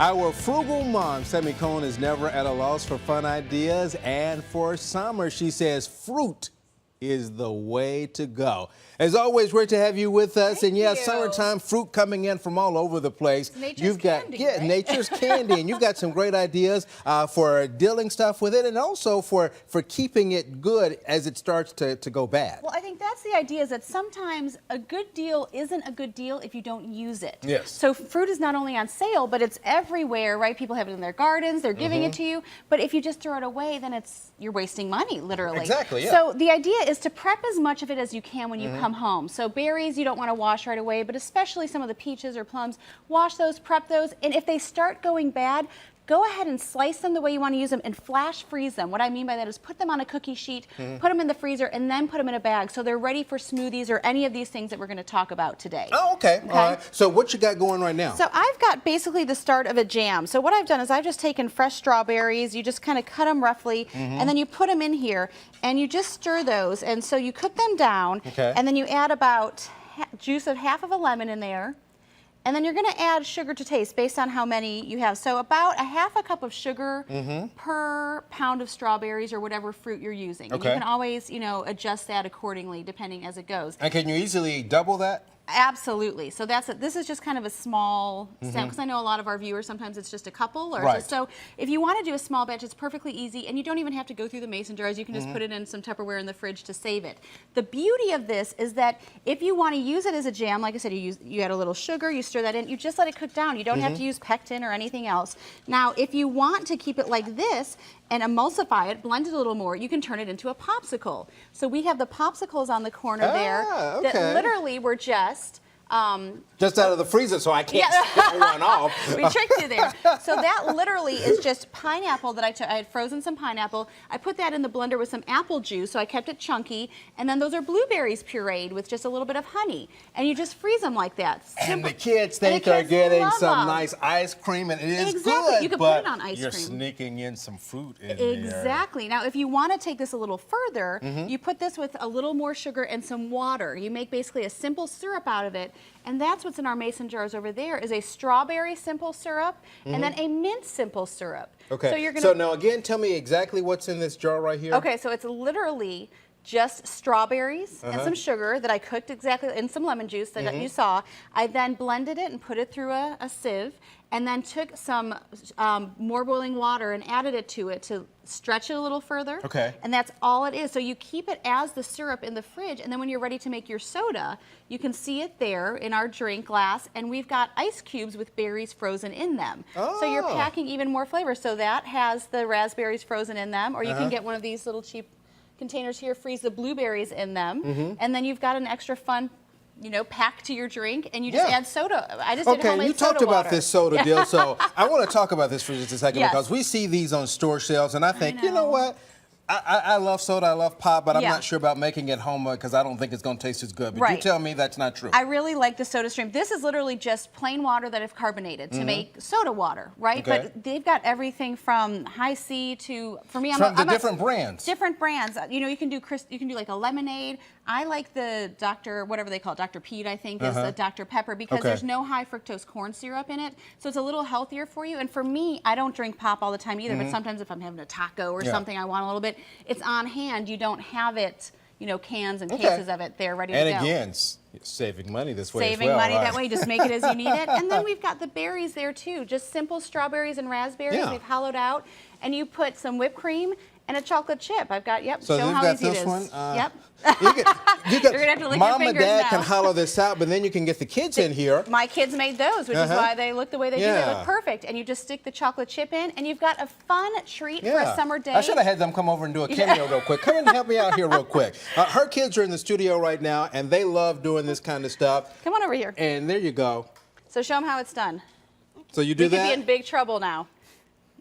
Our frugal mom, Sami, is never at a loss for fun ideas, and for summer, she says fruit is the way to go. As always, great to have you with us. Thank and yeah, you. summertime fruit coming in from all over the place. Nature's candy, right? nature's candy, and you've got some great ideas for dealing stuff with it, and also for keeping it good as it starts to go bad. Well, I think that's the idea, is that sometimes a good deal isn't a good deal if you don't use it. Yes. So fruit is not only on sale, but it's everywhere, right? People have it in their gardens, they're giving it to you, but if you just throw it away, then you're wasting money, literally. Exactly, yeah. So the idea is to prep as much of it as you can when you come home. So berries you don't want to wash right away, but especially some of the peaches or plums, wash those, prep those, and if they start going bad, go ahead and slice them the way you want to use them and flash freeze them. What I mean by that is put them on a cookie sheet, put them in the freezer, and then put them in a bag so they're ready for smoothies or any of these things that we're going to talk about today. Oh, okay. All right. So what you got going right now? So I've got basically the start of a jam. So what I've done is I've just taken fresh strawberries, you just kind of cut them roughly, and then you put them in here, and you just stir those, and so you cook them down, and then you add about juice of half of a lemon in there. And then you're going to add sugar to taste based on how many you have. So about a half a cup of sugar per pound of strawberries or whatever fruit you're using. And you can always, adjust that accordingly depending as it goes. And can you easily double that? Absolutely. So this is just kind of a small sample, because I know a lot of our viewers, sometimes it's just a couple. So if you want to do a small batch, it's perfectly easy, and you don't even have to go through the mason jars. You can just put it in some Tupperware in the fridge to save it. The beauty of this is that if you want to use it as a jam, like I said, you add a little sugar, you stir that in, you just let it cook down. You don't have to use pectin or anything else. Now, if you want to keep it like this and emulsify it, blend it a little more, you can turn it into a popsicle. So we have the popsicles on the corner there that literally were just out of the freezer, so I can't spit one off. We tricked you there. So that literally is just pineapple that I had frozen some pineapple. I put that in the blender with some apple juice, so I kept it chunky. And then those are blueberries pureed with just a little bit of honey. And you just freeze them like that. And the kids think they're getting some nice ice cream, and it is good. You can put it on ice cream. You're sneaking in some fruit in Exactly. Now, if you want to take this a little further, you put this with a little more sugar and some water. You make basically a simple syrup out of it. And that's what's in our mason jars over there, is a strawberry simple syrup and then a mint simple syrup. Okay. So now again, tell me exactly what's in this jar right here. Okay, so it's literally just strawberries and some sugar that I cooked exactly in some lemon juice that you saw. I then blended it and put it through a sieve, and then took some more boiling water and added it to stretch it a little further. Okay. And that's all it is. So you keep it as the syrup in the fridge, and then when you're ready to make your soda, you can see it there in our drink glass, and we've got ice cubes with berries frozen in them. So you're packing even more flavor. So that has the raspberries frozen in them, or you can get one of these little cheap containers here, freeze the blueberries in them, and then you've got an extra fun pack to your drink, and you just add soda. I just did homemade soda water. Okay, you talked about this soda deal, so I want to talk about this for just a second, because we see these on store shelves, and I think, you know what? I love soda, I love pop, but I'm not sure about making it home because I don't think it's going to taste as good. But you tell me that's not true. I really like the soda stream. This is literally just plain water that I've carbonated to make soda water, right? But they've got everything from high C to, for me, different brands. Different brands. You can do like a lemonade. I like the whatever they call it, Dr. Pete, I think, is the Dr. Pepper, because there's no high fructose corn syrup in it. So it's a little healthier for you. And for me, I don't drink pop all the time either, but sometimes if I'm having a taco or something, I want a little bit. It's on hand. You don't have it, cans and cases of it there ready to go. And again, saving money this way Saving money that way. Just make it as you need it. And then we've got the berries there too. Just simple strawberries and raspberries. They've hollowed out. And you put some whipped cream and a chocolate chip. I've got, so show how easy it is. One, yep. You're going to have to lick Mom your and fingers Dad now. can hollow this out, but then you can get the kids in here. My kids made those, which is why they look the way they do. They look perfect. And you just stick the chocolate chip in, and you've got a fun treat for a summer day. I should have had them come over and do a cameo real quick. Come and help me out here real quick. Her kids are in the studio right now, and they love doing this kind of stuff. Come on over here. And there you go. So show them how it's done. So you do that? We could be in big trouble now.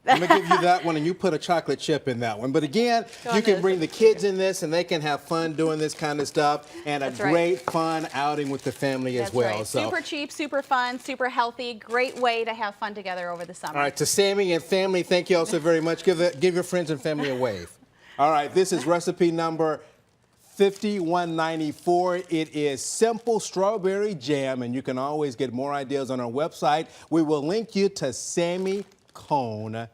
I'm going to give you that one, and you put a chocolate chip in that one. But again, you can bring the kids in this, and they can have fun doing this kind of stuff, and a great fun outing with the family as well. So super cheap, super fun, super healthy, great way to have fun together over the summer. All right, to Sami and family, thank you all so very much. Give your friends and family a wave. All right, this is recipe number $51.94. It is simple strawberry jam, and you can always get more ideas on our website. We will link you to SamiCone.com.